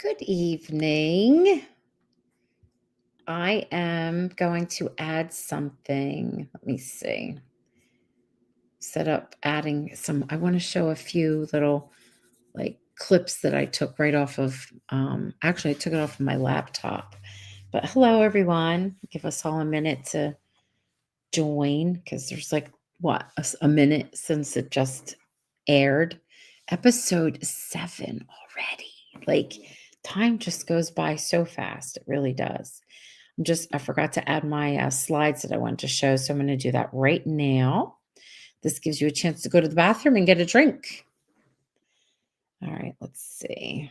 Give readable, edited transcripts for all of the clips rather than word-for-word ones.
Good evening. I am going to add something. Let me see. Set up adding some. I want to show a few little like clips that I took right off of. Actually, I took it off of my laptop. But hello, everyone. Give us all a minute to join because there's like what a minute since it just aired. Episode 7 already. Like time just goes by so fast. It really does. I forgot to add my slides that I wanted to show. So I'm going to do that right now. This gives you a chance to go to the bathroom and get a drink. All right, let's see.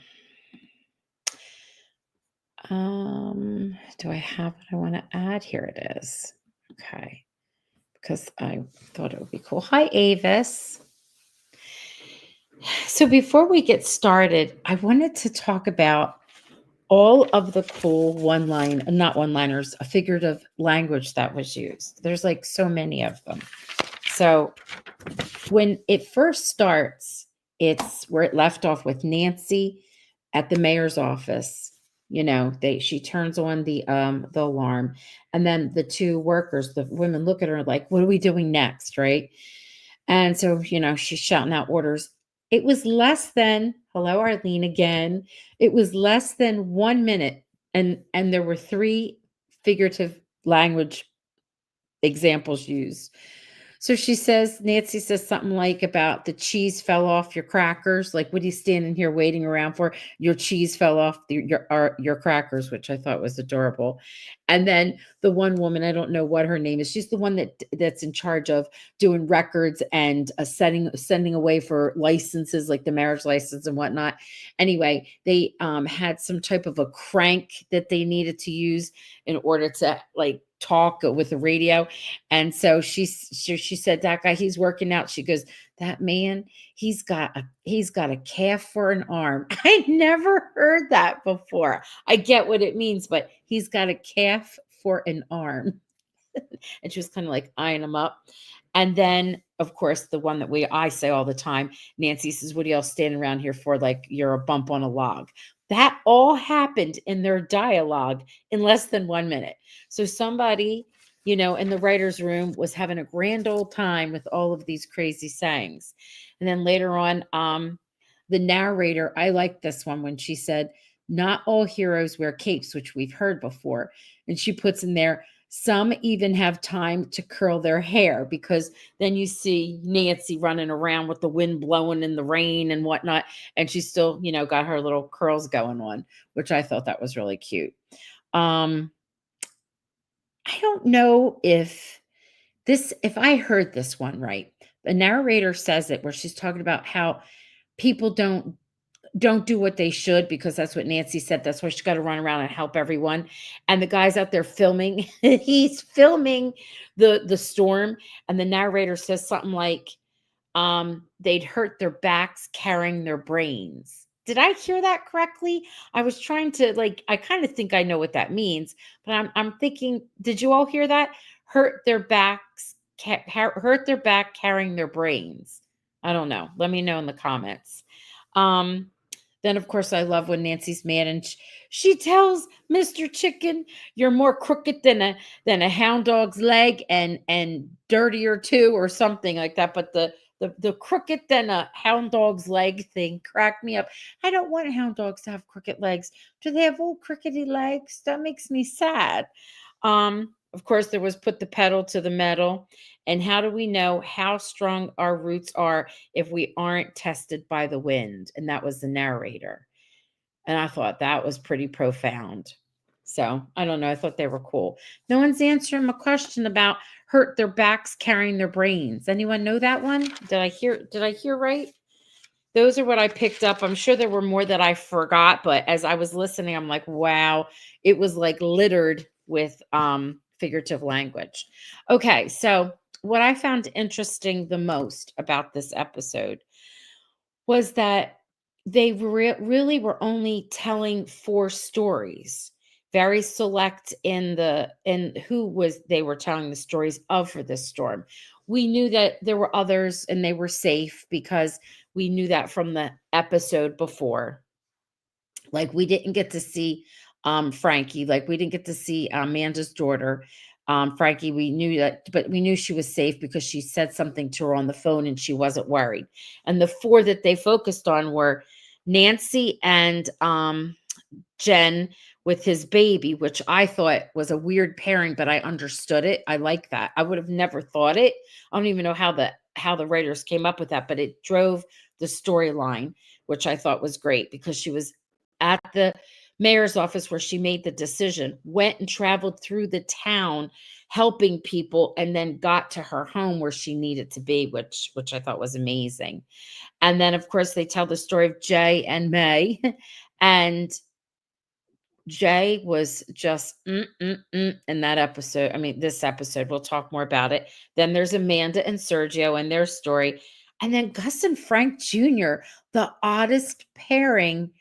Do I have what I want to add? Here it is. Okay. Because I thought it would be cool. Hi, Avis. So before we get started, I wanted to talk about all of the cool not one-liners, a figurative language that was used. There's like so many of them. So when it first starts, it's where it left off with Nancy at the mayor's office. She turns on the alarm, and then the two workers, the women, look at her like, "What are we doing next?" Right? And so, she's shouting out orders. It was less than, hello, Arlene again. It was less than 1 minute. And there were 3 figurative language examples used. So Nancy says something like about the cheese fell off your crackers. Like, what are you standing here waiting around for? Your cheese fell off your crackers, which I thought was adorable. And then the one woman, I don't know what her name is. She's the one that's in charge of doing records and sending away for licenses, like the marriage license and whatnot. Anyway, they had some type of a crank that they needed to use in order to like talk with the radio. And so she said, that guy, he's working out. She goes, that man, he's got a calf for an arm. I never heard that before. I get what it means, but he's got a calf for an arm. And she was kind of like eyeing him up. And then, of course, the one that I say all the time, Nancy says, what are y'all standing around here for? Like you're a bump on a log. That all happened in their dialogue in less than 1 minute. So somebody, in the writer's room was having a grand old time with all of these crazy sayings. And then later on, the narrator, I like this one when she said, not all heroes wear capes, which we've heard before. And she puts in there, some even have time to curl their hair, because then you see Nancy running around with the wind blowing in the rain and whatnot. And she's still, got her little curls going on, which I thought that was really cute. I don't know if I heard this one right. The narrator says it where she's talking about how people don't do what they should, because that's what Nancy said. That's why she's got to run around and help everyone. And the guy's out there filming. He's filming the storm. And the narrator says something like, they'd hurt their backs carrying their brains. Did I hear that correctly? I was trying to I kind of think I know what that means, but I'm thinking, did you all hear that? Hurt their backs, hurt their back carrying their brains. I don't know. Let me know in the comments. Then, of course, I love when Nancy's mad and she tells Mr. Chicken, you're more crooked than a hound dog's leg and dirtier too, or something like that. But the crooked than a hound dog's leg thing cracked me up. I don't want hound dogs to have crooked legs. Do they have old crickety legs? That makes me sad. Of course, there was put the pedal to the metal. And how do we know how strong our roots are if we aren't tested by the wind? And that was the narrator. And I thought that was pretty profound. So I don't know. I thought they were cool. No one's answering my question about hurt their backs carrying their brains. Anyone know that one? Did I hear right? Those are what I picked up. I'm sure there were more that I forgot, but as I was listening, I'm like, wow, it was like littered with figurative language. Okay, so what I found interesting the most about this episode was that they really were only telling 4 stories, very select in who they were telling the stories of for this storm. We knew that there were others and they were safe because we knew that from the episode before. Like, we didn't get to see, Frankie, like, we didn't get to see, Amanda's daughter, Frankie, we knew that but we knew she was safe because she said something to her on the phone and she wasn't worried. And the 4 that they focused on were Nancy and, Jen with his baby, which I thought was a weird pairing, but I understood it. I like that. I would have never thought it. I don't even know how the writers came up with that, but it drove the storyline, which I thought was great because she was at the mayor's office where she made the decision, went and traveled through the town helping people and then got to her home where she needed to be, which I thought was amazing. And then of course they tell the story of Jay and May and Jay was just in that episode. I mean, this episode, we'll talk more about it. Then there's Amanda and Sergio and their story. And then Gus and Frank Jr., the oddest pairing,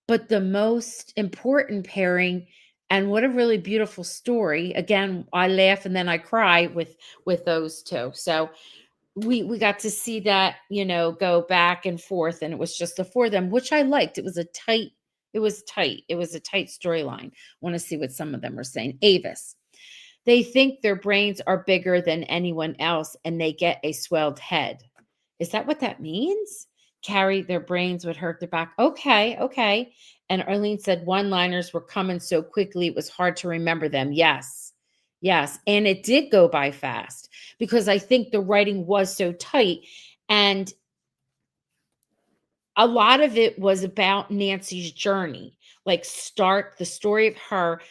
but the most important pairing. And what a really beautiful story. Again, I laugh and then I cry with those two. So we got to see that, go back and forth, and it was just the 4 of them, which I liked. It was a tight storyline. Want to see what some of them are saying. Avis, they think their brains are bigger than anyone else and they get a swelled head. Is that what that means? Carry their brains would hurt their back. Okay, okay. And Arlene said one-liners were coming so quickly it was hard to remember them. Yes. Yes, and it did go by fast because I think the writing was so tight, and a lot of it was about Nancy's journey. Like, the story of her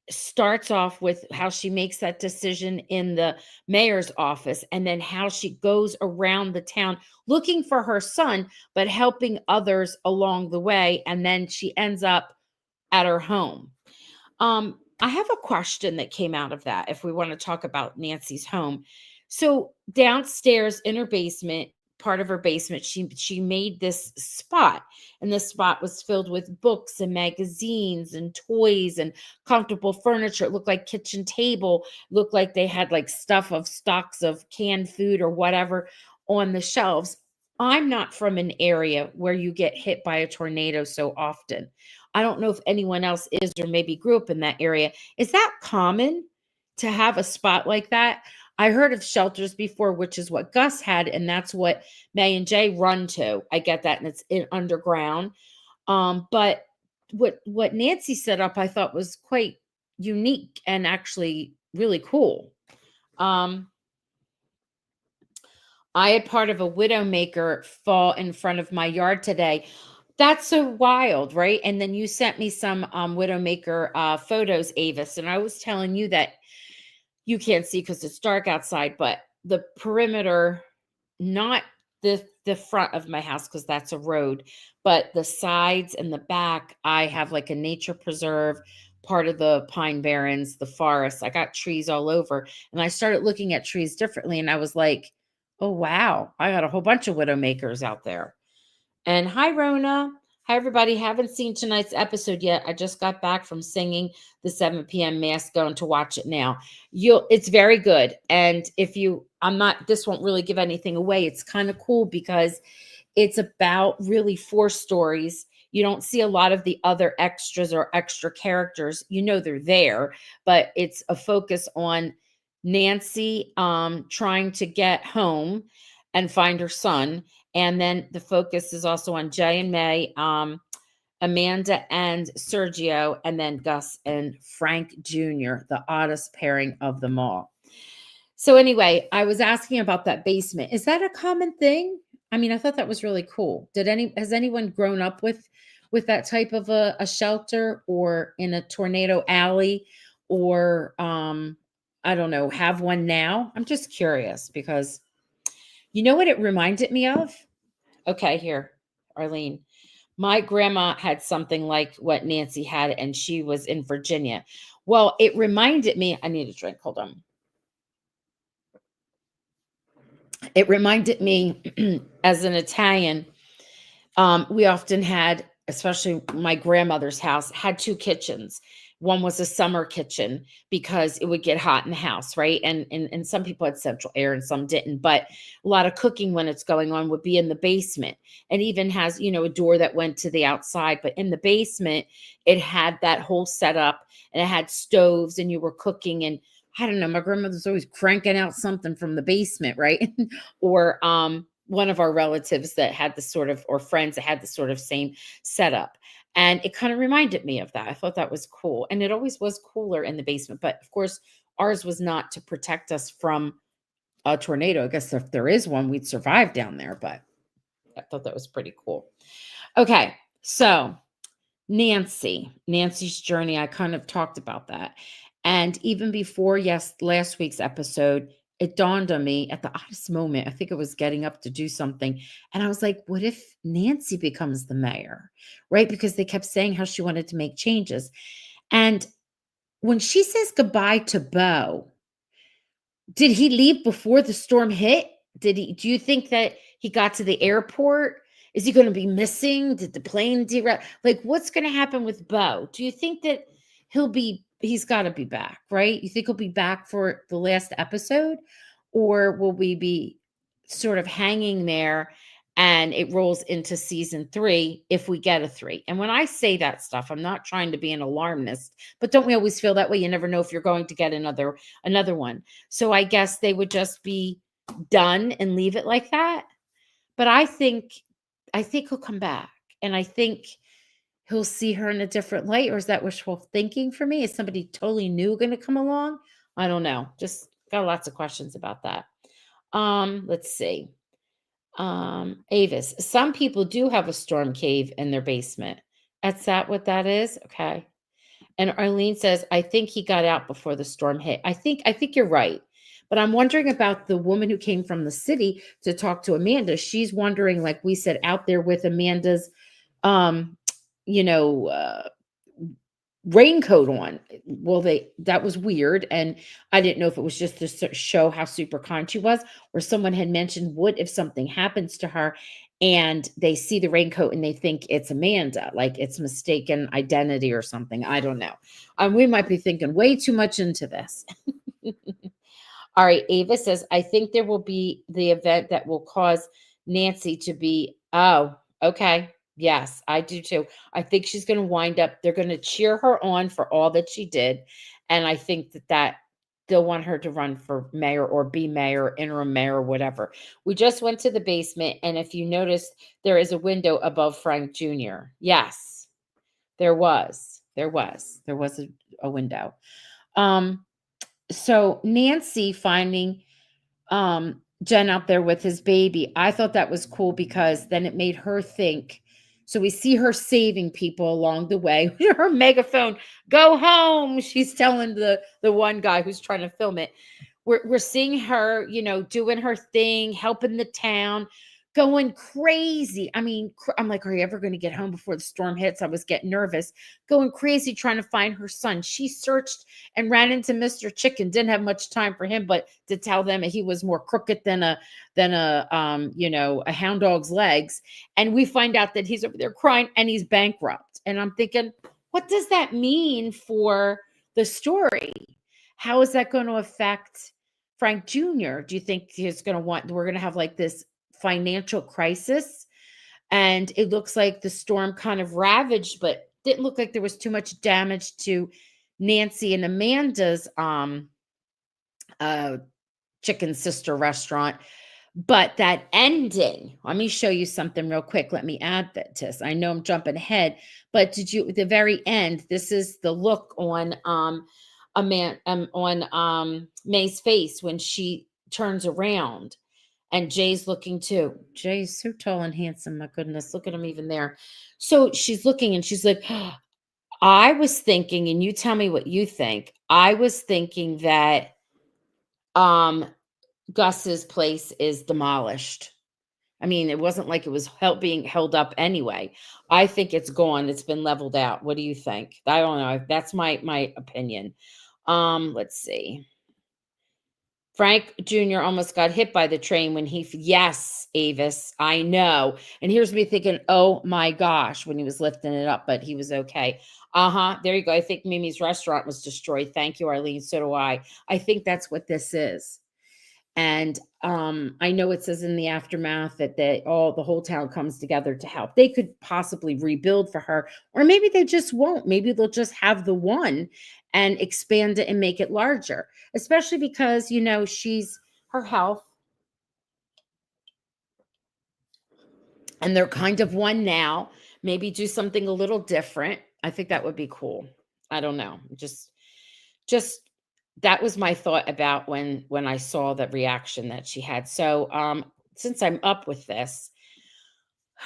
starts off with how she makes that decision in the mayor's office and then how she goes around the town looking for her son, but helping others along the way. And then she ends up at her home. I have a question that came out of that if we want to talk about Nancy's home. So downstairs in her basement, part of her basement, she made this spot, and this spot was filled with books and magazines and toys and comfortable furniture. It looked like kitchen table, looked like they had like stuff of stocks of canned food or whatever on the shelves. I'm not from an area where you get hit by a tornado so often. I don't know if anyone else is or maybe grew up in that area. Is that common to have a spot like that? I heard of shelters before, which is what Gus had, and that's what May and Jay run to. I get that, and it's in underground. But what Nancy set up, I thought was quite unique and actually really cool. I had part of a widowmaker fall in front of my yard today. That's so wild, right? And then you sent me some widowmaker photos, Avis, and I was telling you that you can't see because it's dark outside, but the perimeter, not the front of my house because that's a road, but the sides and the back, I have like a nature preserve, part of the pine barrens, the forest. I got trees all over, and I started looking at trees differently, and I was like, oh wow, I got a whole bunch of widowmakers out there. And hi, Rona. Hi, everybody. Haven't seen tonight's episode yet. I just got back from singing the 7 p.m. mass, going to watch it now. It's very good. And this won't really give anything away. It's kind of cool because it's about really 4 stories. You don't see a lot of the other extras or extra characters. They're there, but it's a focus on Nancy trying to get home and find her son. And then the focus is also on Jay and May, Amanda and Sergio, and then Gus and Frank Jr., the oddest pairing of them all. So anyway, I was asking about that basement. Is that a common thing? I mean, I thought that was really cool. Has anyone grown up with that type of a shelter, or in a tornado alley, or I don't know, have one now? I'm just curious because you know what it reminded me of? Okay, here, Arlene. My grandma had something like what Nancy had, and she was in Virginia. Well, it reminded me, I need a drink. Hold on. It reminded me, as an Italian, we often had, especially my grandmother's house, had 2 kitchens. one was a summer kitchen because it would get hot in the house, right? And some people had central air and some didn't, but a lot of cooking when it's going on would be in the basement. And even has, a door that went to the outside, but in the basement it had that whole setup, and it had stoves, and you were cooking. And I don't know, my grandmother's always cranking out something from the basement, right? Or one of our relatives that had the sort of, or friends that had the sort of same setup. And it kind of reminded me of that. I thought that was cool. And it always was cooler in the basement. But of course, ours was not to protect us from a tornado. I guess if there is one, we'd survive down there. But I thought that was pretty cool. Okay. So Nancy's journey, I kind of talked about that. And even before, yes, last week's episode, it dawned on me at the oddest moment. I think I was getting up to do something. And I was like, what if Nancy becomes the mayor? Right? Because they kept saying how she wanted to make changes. And when she says goodbye to Bo, did he leave before the storm hit? Do you think that he got to the airport? Is he going to be missing? Did the plane derail? Like, what's going to happen with Bo? Do you think that he's got to be back, right? You think he'll be back for the last episode? Or will we be sort of hanging there and it rolls into season 3 if we get a 3? And when I say that stuff, I'm not trying to be an alarmist, but don't we always feel that way? You never know if you're going to get another one. So I guess they would just be done and leave it like that. But I think he'll come back, and I think he'll see her in a different light. Or is that wishful thinking for me? Is somebody totally new going to come along? I don't know. Just got lots of questions about that. Let's see. Avis, some people do have a storm cave in their basement. Is that what that is? Okay. And Arlene says, I think he got out before the storm hit. I think you're right. But I'm wondering about the woman who came from the city to talk to Amanda. She's wondering, like we said, out there with Amanda's um, you know, raincoat on. Well, that was weird. And I didn't know if it was just to show how super kind she was, or someone had mentioned, what if something happens to her and they see the raincoat and they think it's Amanda, like it's mistaken identity or something. I don't know. We might be thinking way too much into this. All right. Ava says, I think there will be the event that will cause Nancy to be, oh, okay. Yes, I do too. I think she's going to wind up, they're going to cheer her on for all that she did. And I think that they'll want her to run for mayor or be mayor, interim mayor, whatever. We just went to the basement. And if you notice, there is a window above Frank Jr. Yes, there was. There was a window. So Nancy finding Jen out there with his baby, I thought that was cool because then it made her think. So we see her saving people along the way. Her megaphone, go home. She's telling the one guy who's trying to film it. We're seeing her, doing her thing, helping the town, going crazy. I mean, I'm like, are you ever going to get home before the storm hits? I was getting nervous, going crazy trying to find her son. She searched and ran into Mr. Chicken. Didn't have much time for him, but to tell them he was more crooked than a hound dog's legs. And we find out that he's over there crying and he's bankrupt. And I'm thinking, what does that mean for the story? How is that going to affect Frank Jr.? Do you think we're going to have like this financial crisis? And it looks like the storm kind of ravaged, but didn't look like there was too much damage to Nancy and Amanda's chicken sister restaurant. But that ending, let me show you something real quick. Let me add that to this. I know I'm jumping ahead, but the very end, this is the look on May's face when she turns around, and Jay's looking too. Jay's so tall and handsome. My goodness, look at him even there. So she's looking and she's like, I was thinking, and you tell me what you think. I was thinking that Gus's place is demolished. I mean, it wasn't like it was being held up anyway. I think it's gone. It's been leveled out. What do you think? I don't know. That's my opinion. Let's see. Frank Jr. almost got hit by the train when yes, Avis, I know. And here's me thinking, oh my gosh, when he was lifting it up, but he was okay. Uh-huh. There you go. I think Mimi's restaurant was destroyed. Thank you, Arlene. So do I. I think that's what this is. And I know it says in the aftermath that the whole town comes together to help. They could possibly rebuild for her, or maybe they just won't. Maybe they'll just have the one and expand it and make it larger, especially because she's her health, and they're kind of one now. Maybe do something a little different. I think that would be cool. I don't know. Just that was my thought about when I saw the reaction that she had. So since I'm up with this,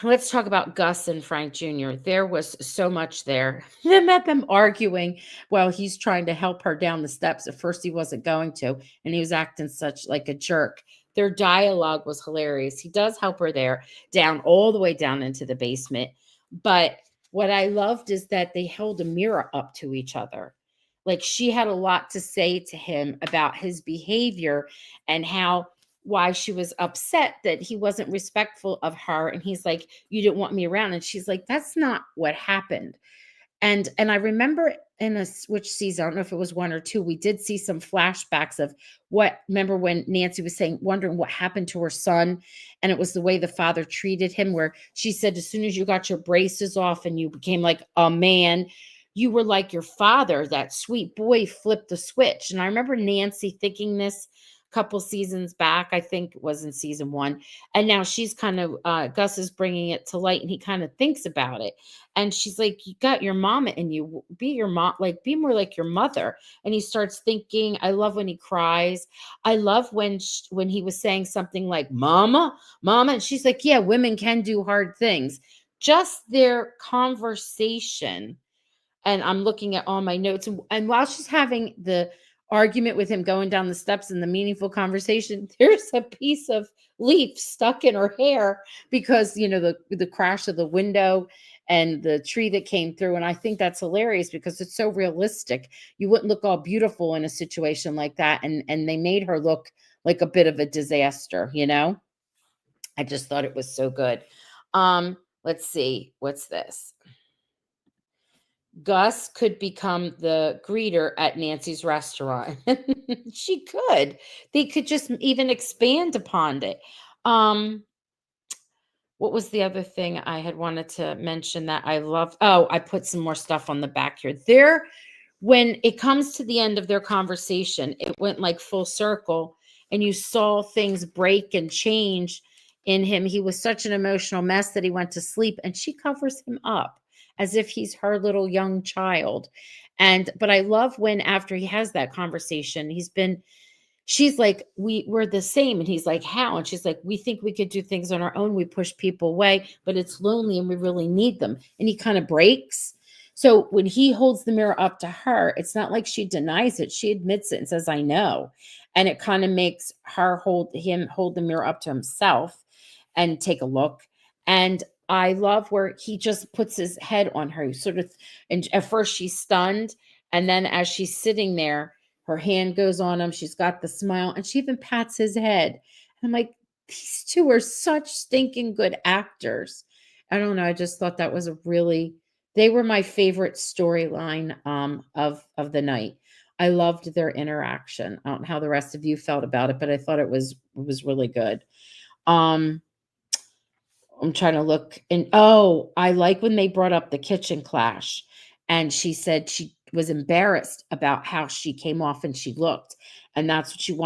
let's talk about Gus and Frank Jr. There was so much there. They met them arguing while he's trying to help her down the steps. At first, he wasn't going to, and he was acting such like a jerk. Their dialogue was hilarious. He does help her there, down all the way down into the basement. But what I loved is that they held a mirror up to each other. Like she had a lot to say to him about his behavior and why she was upset that he wasn't respectful of her, and he's like, you didn't want me around, and she's like, that's not what happened. And I remember in which season, I don't know if it was one or two, we did see some flashbacks of remember when Nancy was saying, wondering what happened to her son, and it was the way the father treated him, where she said, as soon as you got your braces off and you became like a man, you were like your father, that sweet boy flipped the switch. And I remember Nancy thinking this couple seasons back. I think it was in season one. And now she's kind of, Gus is bringing it to light, and he kind of thinks about it. And she's like, you got your mama in you. Be your mom, like be more like your mother. And he starts thinking, I love when he cries. I love when he was saying something like, mama, mama. And she's like, yeah, women can do hard things. Just their conversation, and I'm looking at all my notes. And while she's having the argument with him going down the steps and the meaningful conversation, there's a piece of leaf stuck in her hair because the crash of the window and the tree that came through. And I think that's hilarious because it's so realistic. You wouldn't look all beautiful in a situation like that. And they made her look like a bit of a disaster. I just thought it was so good. Let's see, what's this? Gus could become the greeter at Nancy's restaurant. She could. They could just even expand upon it. What was the other thing I had wanted to mention that I love? Oh, I put some more stuff on the back here. When it comes to the end of their conversation, it went like full circle, and you saw things break and change in him. He was such an emotional mess that he went to sleep, and she covers him up as if he's her little young child. But I love when after he has that conversation, she's like, we're the same. And he's like, how? And she's like, we think we could do things on our own. We push people away, but it's lonely and we really need them. And he kind of breaks. So when he holds the mirror up to her, it's not like she denies it. She admits it and says, I know. And it kind of makes her hold the mirror up to himself and take a look. And I love where he just puts his head on her, sort of, and at first she's stunned. And then as she's sitting there, her hand goes on him. She's got the smile, and she even pats his head. And I'm like, these two are such stinking good actors. I don't know. I just thought that was they were my favorite storyline of the night. I loved their interaction. I don't know how the rest of you felt about it, but I thought it was really good. Um, I'm trying to look, and I like when they brought up the kitchen clash, and she said she was embarrassed about how she came off and she looked, and that's what she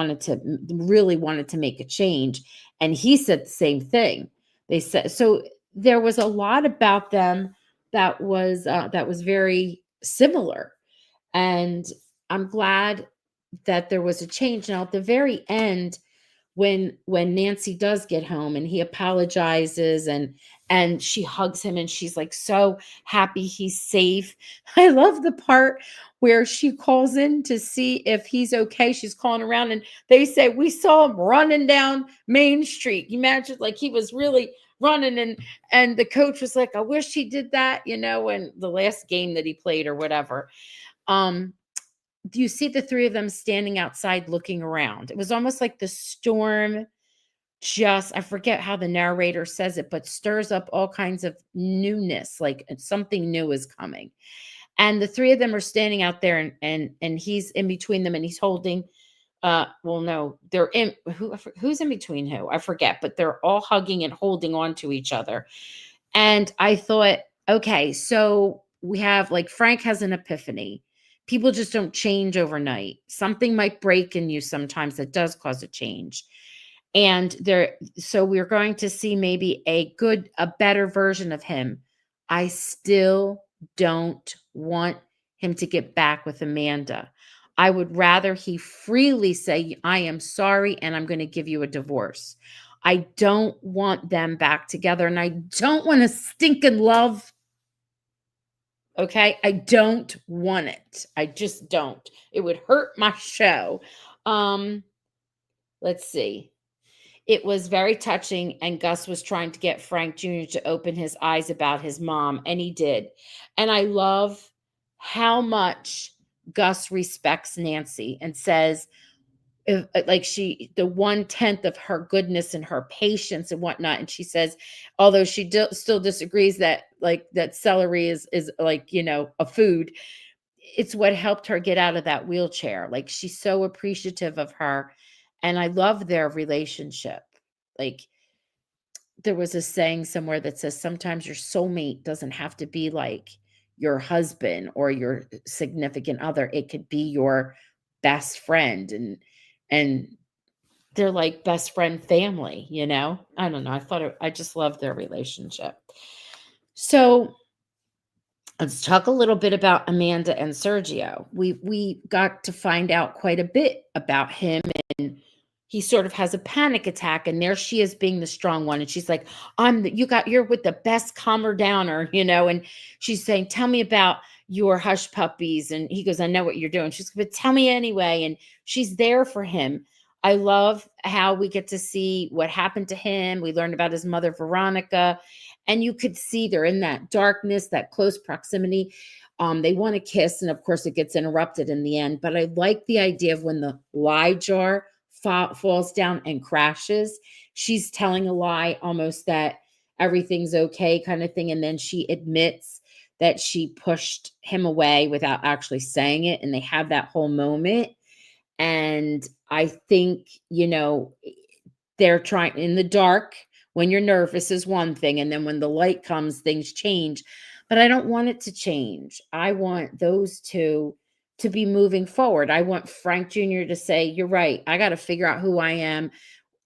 really wanted to make a change. And he said the same thing. They said so. There was a lot about them that was very similar, and I'm glad that there was a change. Now at the very end, when Nancy does get home and he apologizes and she hugs him and she's like so happy he's safe. I love the part where she calls in to see if he's okay. She's calling around and they say, we saw him running down Main Street. You imagine, like, he was really running, and the coach was like, I wish he did that, in the last game that he played or whatever. Um you see the three of them standing outside looking around. It was almost like the storm just, I forget how the narrator says it, but stirs up all kinds of newness, like something new is coming. And the three of them are standing out there, and he's in between them, and he's holding well, no, they're in who's in between who? I forget, but they're all hugging and holding on to each other. And I thought, okay, so we have like Frank has an epiphany. People just don't change overnight. Something might break in you sometimes that does cause a change. And there, so we're going to see maybe a better version of him. I still don't want him to get back with Amanda. I would rather he freely say, I am sorry and I'm going to give you a divorce. I don't want them back together, and I don't want to stink in love. Okay. I don't want it. I just don't. It would hurt my show. Um, let's see. It was very touching, and Gus was trying to get Frank Jr. to open his eyes about his mom, and he did. And I love how much Gus respects Nancy and says, like the 1/10 of her goodness and her patience and whatnot. And she says, although she still disagrees that like that celery is like, a food, it's what helped her get out of that wheelchair. Like she's so appreciative of her. And I love their relationship. Like there was a saying somewhere that says sometimes your soulmate doesn't have to be like your husband or your significant other. It could be your best friend, and they're like best friend family, I don't know. I just love their relationship. So let's talk a little bit about Amanda and Sergio. We got to find out quite a bit about him, and he sort of has a panic attack, and there she is being the strong one, and she's like, you're with the best calmer downer, and she's saying, tell me about your hush puppies, and he goes, I know what you're doing. She's like, but tell me anyway, and she's there for him. I love how we get to see what happened to him. We learned about his mother, Veronica, and you could see they're in that darkness, that close proximity. They want to kiss, and of course it gets interrupted in the end. But I like the idea of when the lie jar falls down and crashes, she's telling a lie almost that everything's okay kind of thing. And then she admits that she pushed him away without actually saying it. And they have that whole moment. And I think, they're trying in the dark. When you're nervous is one thing. And then when the light comes, things change. But I don't want it to change. I want those two to be moving forward. I want Frank Jr. to say, you're right. I got to figure out who I am.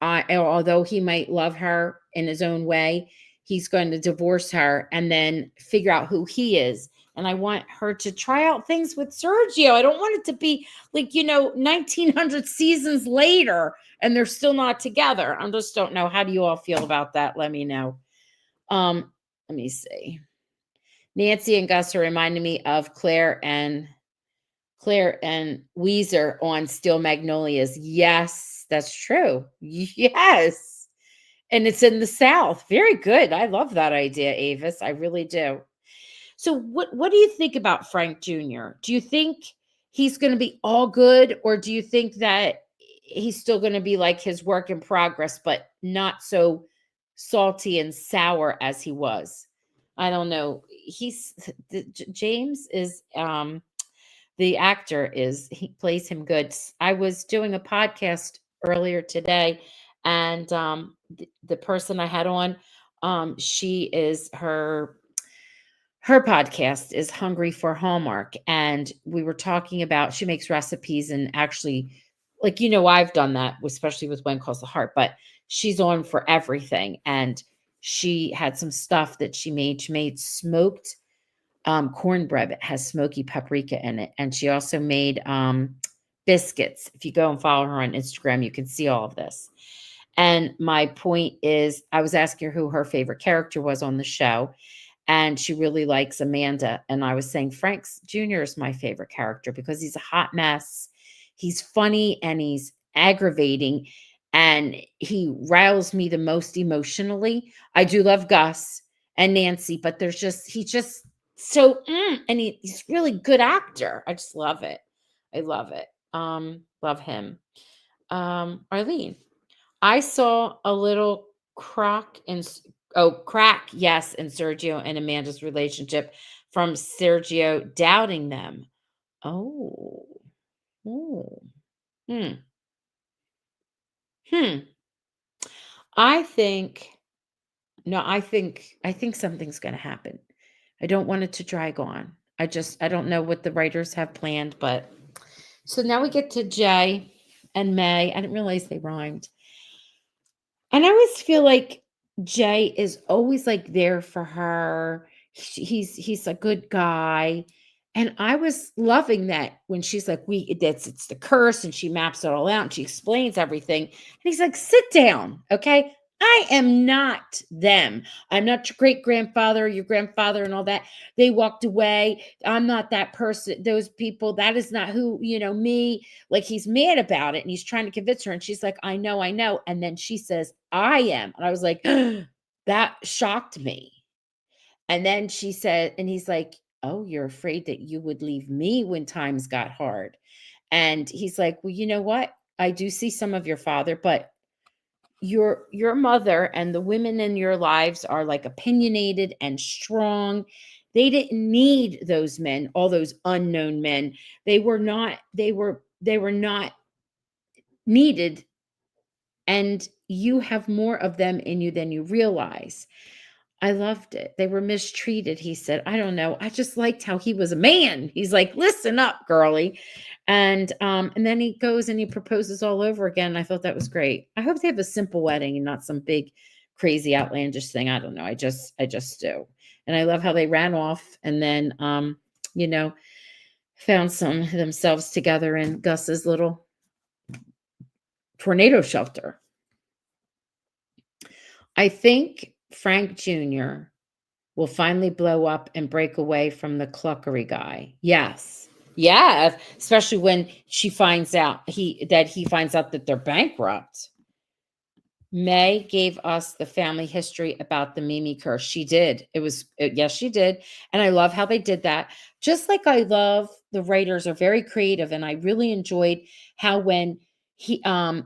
Although he might love her in his own way, he's going to divorce her and then figure out who he is. And I want her to try out things with Sergio. I don't want it to be like, 1900 seasons later and they're still not together. I just don't know. How do you all feel about that? Let me know. Let me see. Nancy and Gus are reminding me of Claire and Weezer on Steel Magnolias. Yes, that's true. Yes. And it's in the South. Very good. I love that idea, Avis. I really do. So what do you think about Frank Jr.? Do you think he's going to be all good, or do you think that he's still going to be like his work in progress, but not so salty and sour as he was? I don't know. James is the actor he plays him good. I was doing a podcast earlier today, and the person I had on, she is her podcast is Hungry for Hallmark, and we were talking about, she makes recipes, and actually, like, I've done that, especially with When Calls the Heart, but she's on for everything. And she had some stuff that she made. She made smoked cornbread that has smoky paprika in it. And she also made biscuits. If you go and follow her on Instagram, you can see all of this. And my point is, I was asking her who her favorite character was on the show, and she really likes Amanda. And I was saying Frank Jr. is my favorite character because he's a hot mess. He's funny and he's aggravating, and he riles me the most emotionally. I do love Gus and Nancy, but he's just so, and he's really good actor. I just love it. I love it. Love him. Arlene, I saw a little crack, yes, in Sergio and Amanda's relationship from Sergio doubting them. Oh, oh, hmm, hmm. I think no, I think something's going to happen. I don't want it to drag on. I don't know what the writers have planned, but so now we get to Jay and May. I didn't realize they rhymed. And I always feel like Jay is always like there for her. He's a good guy. And I was loving that when she's like, it's the curse, and she maps it all out and she explains everything. And he's like, sit down, okay? I am not them. I'm not your great grandfather, your grandfather, and all that. They walked away. I'm not that person, those people. That is not who, me. Like, he's mad about it and he's trying to convince her. And she's like, I know, I know. And then she says, I am. And I was like, that shocked me. And then she said, and he's like, oh, you're afraid that you would leave me when times got hard. And he's like, well, you know what? I do see some of your father, but your mother and the women in your lives are like opinionated and strong. They didn't need those men, all those unknown men. They were not needed, and you have more of them in you than you realize. I loved it. They were mistreated, he said. I don't know. I just liked how he was a man. He's like, "Listen up, girly." And then he goes and he proposes all over again. I thought that was great. I hope they have a simple wedding and not some big crazy outlandish thing. I don't know. I just do. And I love how they ran off and then you know, found some themselves together in Gus's little tornado shelter. I think Frank Jr. will finally blow up and break away from the cluckery guy. Yes. Yeah, especially when he finds out that they're bankrupt. May gave us the family history about the Mimi curse. She did. Yes, she did. And I love how they did that. Just like I love the writers are very creative. And I really enjoyed how when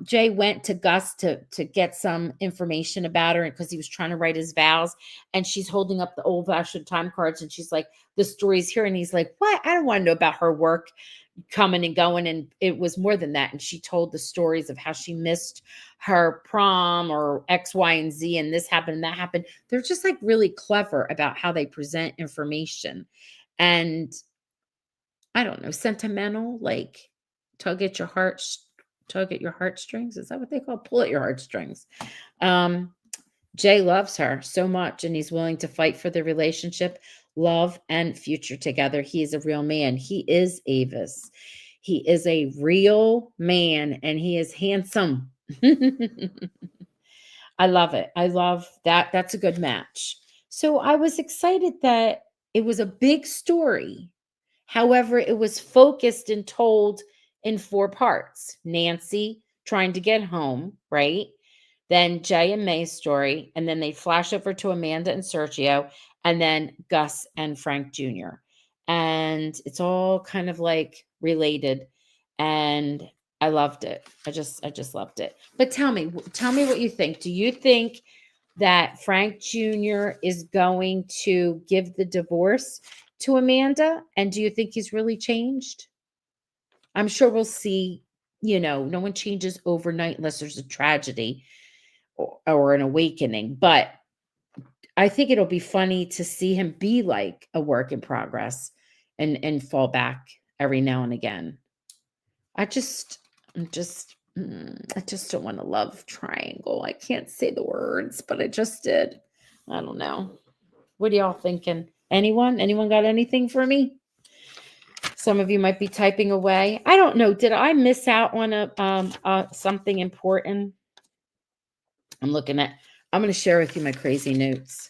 Jay went to Gus to get some information about her because he was trying to write his vows, and she's holding up the old fashioned time cards and she's like, the story's here. And he's like, what? I don't want to know about her work coming and going. And it was more than that. And she told the stories of how she missed her prom or X, Y, and Z, and this happened and that happened. They're just like really clever about how they present information. And I don't know, sentimental, like tug at your heart, tug at your heartstrings. Is that what they call it? Pull at your heartstrings. Um, Jay loves her so much and he's willing to fight for the relationship, love, and future together. He is a real man. He is Avis. He is a real man and he is handsome. I love it. I love that. That's a good match. So I was excited that it was a big story. However, it was focused and told in four parts. Nancy trying to get home, right? Then Jay and May's story, and then they flash over to Amanda and Sergio, and then Gus and Frank Jr. And it's all kind of like related, and I loved it. I just loved it. But tell me what you think. Do you think that Frank Jr. is going to give the divorce to Amanda? And do you think he's really changed? I'm sure we'll see, no one changes overnight unless there's a tragedy or an awakening. But I think it'll be funny to see him be like a work in progress and fall back every now and again. I just don't want a love triangle. I can't say the words, but I just did. I don't know. What are y'all thinking? Anyone got anything for me? Some of you might be typing away. I don't know. Did I miss out on something important? I'm going to share with you my crazy notes.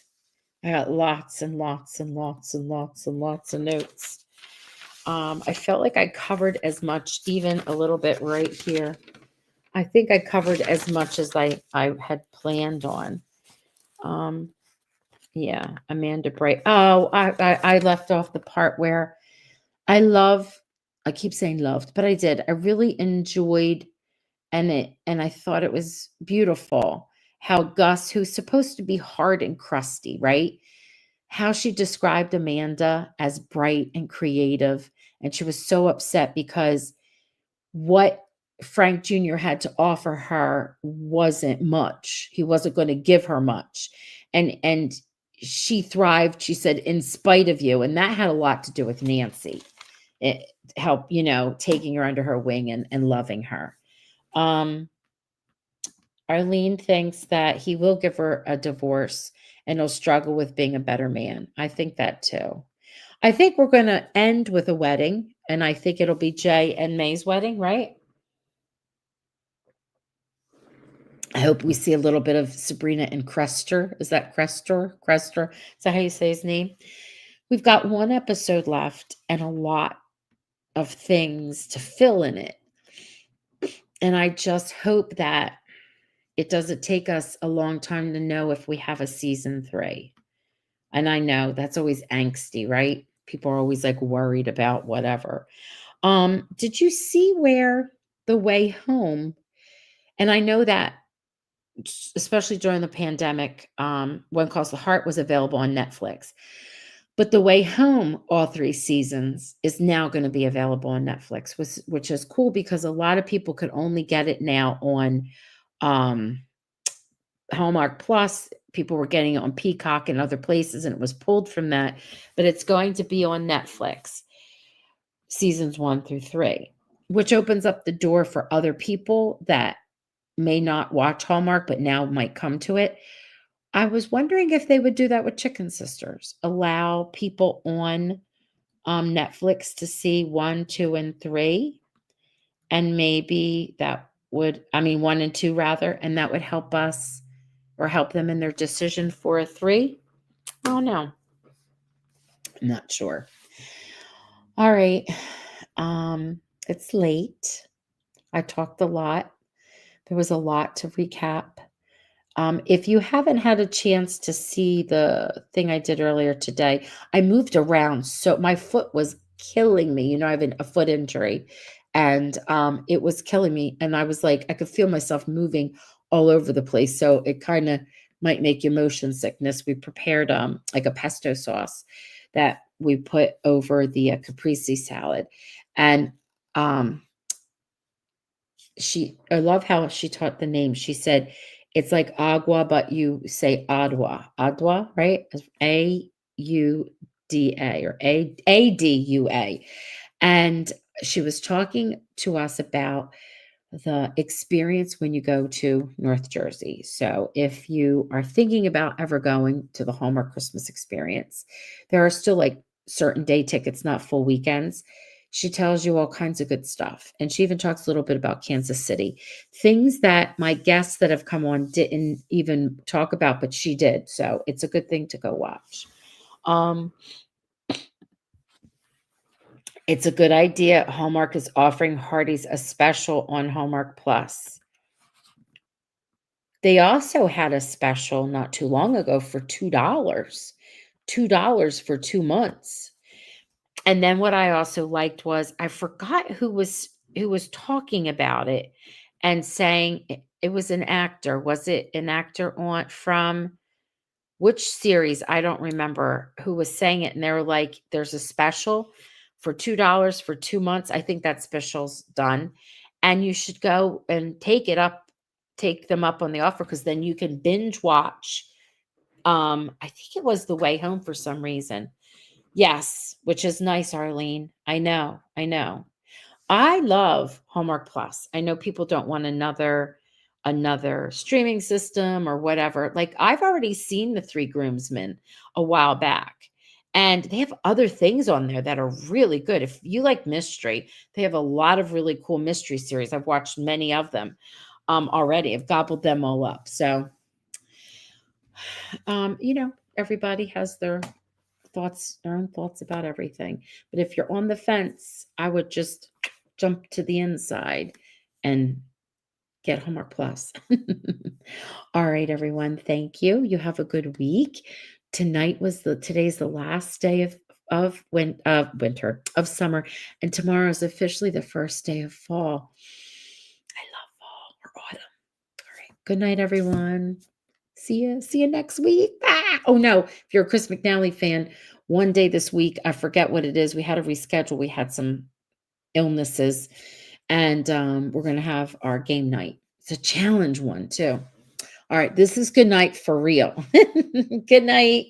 I got lots and lots and lots and lots and lots of notes. I felt like I covered as much, even a little bit right here. I think I covered as much as I had planned on. Yeah, Amanda Bright. Oh, I left off the part where I love I keep saying loved, but I did. I really enjoyed and I thought it was beautiful how Gus, who's supposed to be hard and crusty, right? How she described Amanda as bright and creative, and she was so upset because what Frank Jr. had to offer her wasn't much. He wasn't going to give her much. And she thrived, she said, in spite of you. And that had a lot to do with Nancy. It helped, taking her under her wing and loving her. Um, Arlene thinks that he will give her a divorce and he'll struggle with being a better man. I think that too. I think we're going to end with a wedding, and I think it'll be Jay and May's wedding, right? I hope we see a little bit of Sabrina and Crester. Is that Crester? Crester? Is that how you say his name? We've got one episode left and a lot of things to fill in it. And I just hope that it doesn't take us a long time to know if we have a season 3. And I know that's always angsty, right? People are always like worried about whatever. Did you see where The Way Home, and I know that especially during the pandemic, One Calls the Heart was available on Netflix. But The Way Home, all 3 seasons, is now going to be available on Netflix, which is cool because a lot of people could only get it now on um, Hallmark Plus. People were getting it on Peacock and other places, and it was pulled from that. But it's going to be on Netflix, seasons 1 through 3, which opens up the door for other people that may not watch Hallmark, but now might come to it. I was wondering if they would do that with Chicken Sisters, allow people on Netflix to see 1, 2, and 3, and maybe that would, I mean, 1 and 2 rather, and that would help us or help them in their decision for a 3. Oh no, I'm not sure. All right, it's late. I talked a lot. There was a lot to recap. If you haven't had a chance to see the thing I did earlier today, I moved around. So my foot was killing me. I have a foot injury and it was killing me. And I was like, I could feel myself moving all over the place. So it kind of might make you motion sickness. We prepared like a pesto sauce that we put over the caprese salad. And I love how she taught the name. She said, it's like agua, but you say adwa. Adwa, right? A-U-D-A or A-D-U-A. And she was talking to us about the experience when you go to North Jersey. So if you are thinking about ever going to the Hallmark Christmas experience, there are still like certain day tickets, not full weekends. She tells you all kinds of good stuff. And she even talks a little bit about Kansas City, things that my guests that have come on didn't even talk about, but she did. So it's a good thing to go watch. Um, it's a good idea. Hallmark is offering Hardee's a special on Hallmark Plus. They also had a special not too long ago for $2. $2 for 2 months. And then what I also liked was I forgot who was talking about it and saying it was an actor. Was it an actor on from which series? I don't remember who was saying it, and they were like, "There's a special for $2 for 2 months." I think that special's done, and you should go and take them up on the offer because then you can binge watch. I think it was The Way Home for some reason. Yes, which is nice, Arlene. I know, I know. I love Hallmark Plus. I know people don't want another streaming system or whatever. Like I've already seen The Three Groomsmen a while back. And they have other things on there that are really good. If you like mystery, they have a lot of really cool mystery series. I've watched many of them already. I've gobbled them all up. So, everybody has their own thoughts about everything. But if you're on the fence, I would just jump to the inside and get Hallmark Plus. All right, everyone. Thank you. You have a good week. Today's the last day of winter, of summer, and tomorrow is officially the first day of fall. I love fall or autumn. All right. Good night, everyone. See you next week. Ah! Oh no, if you're a Chris McNally fan, one day this week, I forget what it is. We had to reschedule. We had some illnesses, and we're gonna have our game night. It's a challenge one too. All right, this is good night for real. Good night.